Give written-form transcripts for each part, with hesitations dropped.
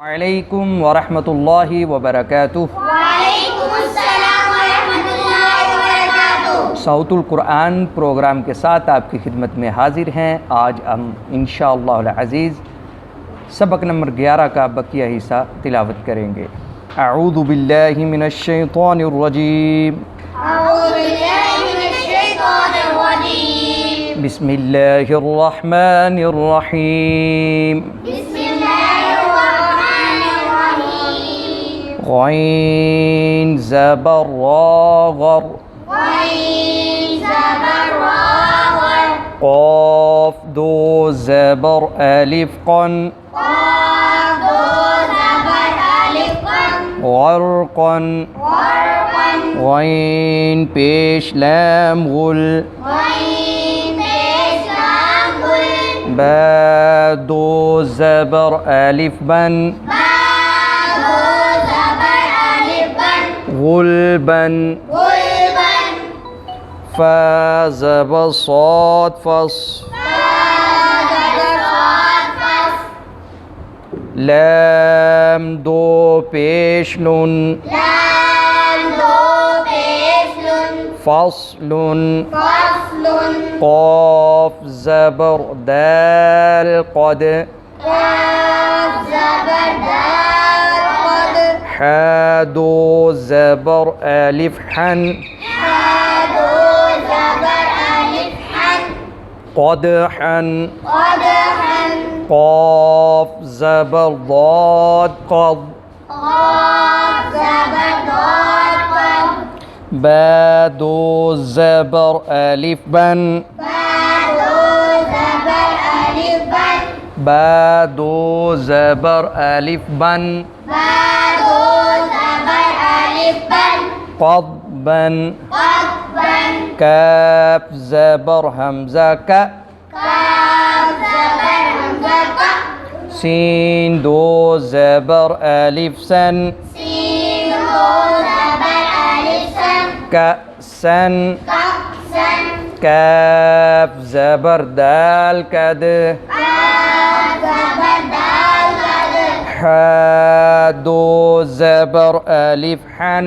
अलैकुम वरहमतुल्लाहि वबरकातुह। वालेकुमुस्सलाम वरहमतुल्लाहि वबरकातुह। सौतुल कुरान प्रोग्राम के साथ आपकी खिदमत में हाजिर हैं। आज हम इंशाअल्लाह अज़ीज़ सबक नंबर 11 का बकिया हिस्सा तिलावत करेंगे। अऊज़ु बिल्लाहि मिनश शैतानिर रजीम। बिस्मिल्लाहिर रहमानिर रहीम। गैन ज़बर रा गर। क़ाफ दो ज़बर अलिफ क़न। ग़रक़न। गैन पेश लाम गुल। बा दो ज़बर अलिफ बन। गुलबन। फ़ा ज़बर साद फ़स। लाम दो पेश नुन। फ़स्लुन। क़ाफ ज़बर दाल क़द। हा दो ज़बर अलिफ हन। क़दहन। क़ाफ ज़बर ज़ाद क़द। बा दो ज़बर अलिफ बन। बा दो ज़बर अलिफ बन। क़दबन। काफ ज़बर हमज़ा का। सीन दो ज़बर अलिफ सन। कसन। काफ ज़बर दाल कद। हा दो ज़बर अलिफ हन।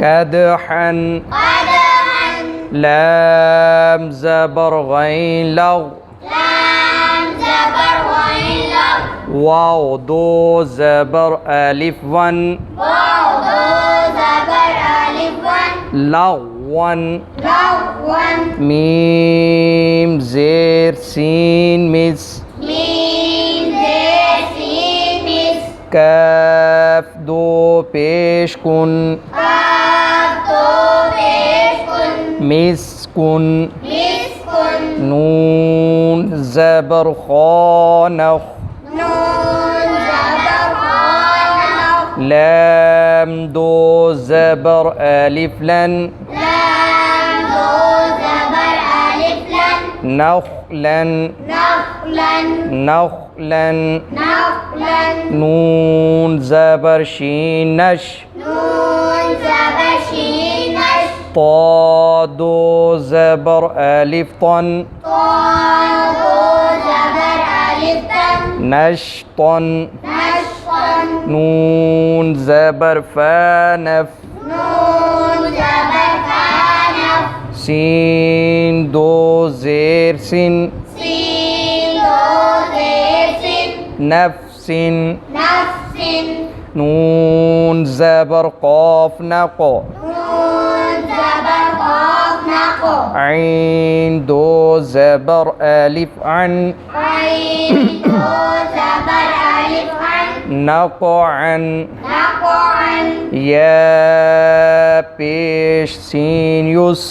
कदहन। लाम ज़बर गैन लग। वाव दो ज़बर अलिफ वन। लवन। मीम ज़ेर सीन मिस। काफ दो पेश कुन। मिस्कुन। नून ज़बर खानख। लाम दो ज़बर अलिफ लन। नख़लन। नख़लन। नून ज़बर शीन नश। ता दो ज़बर अलिफ तन। नश्तन। नून ज़बर फ़ा नफ। सीन दो ज़ेर सिन। नफ़्सिन। नून ज़बर क़ाफ नक़। ऐन दो ज़बर अलिफ अन। नक़अन। या पेश सीन युस।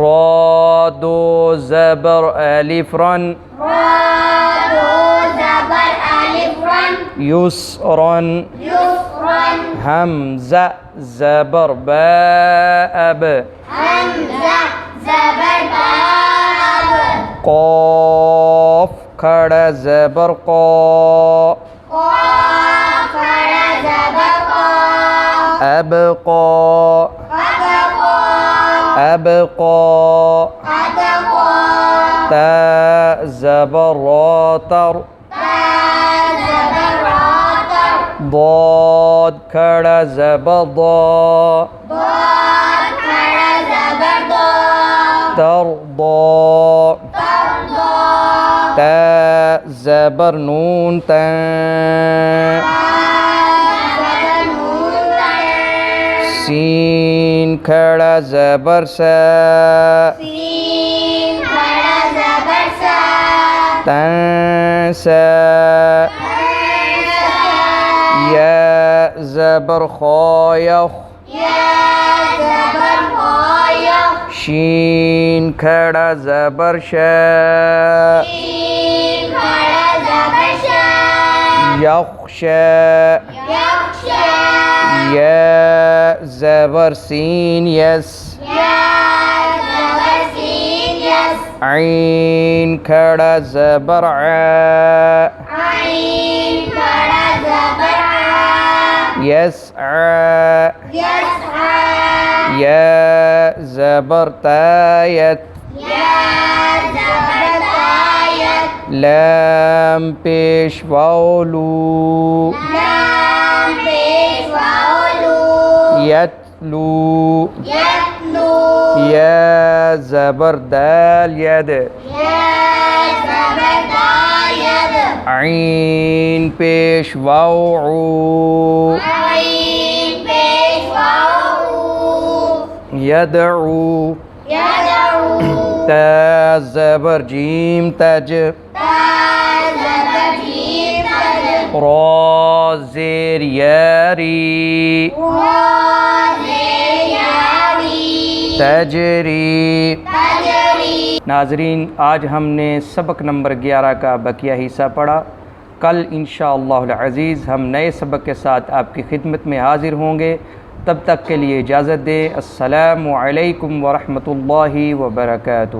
रा दो ज़बर अलिफ रन। युसरन। हमज़ा ज़बर बा अब। क़ाफ खड़ा ज़बर क़ा। अबक़ा। अबक़ा। تا زبر را تر ضاد کھڑا زبر ضا ترضى تا زبر نون تا سین کھڑا زبر سا تنسا یا زبر خایخ شین کھڑا زبر شا یخشا یا زبر سین یس عین کھڑا زبر ع يسعى يا زبر تايت لام پیش واولو يتلو يا زبر دال يد عين پیش واو يدعو تا زبر جيم تج را زیر یاری تجری ناظرین آج ہم نے سبق نمبر 11 کا بقیہ حصہ پڑھا. کل انشاءاللہ العزیز ہم نئے سبق کے ساتھ آپ کی خدمت میں حاضر ہوں گے. تب تک کے لیے اجازت دیں. السلام علیکم ورحمۃ اللہ وبرکاتہ.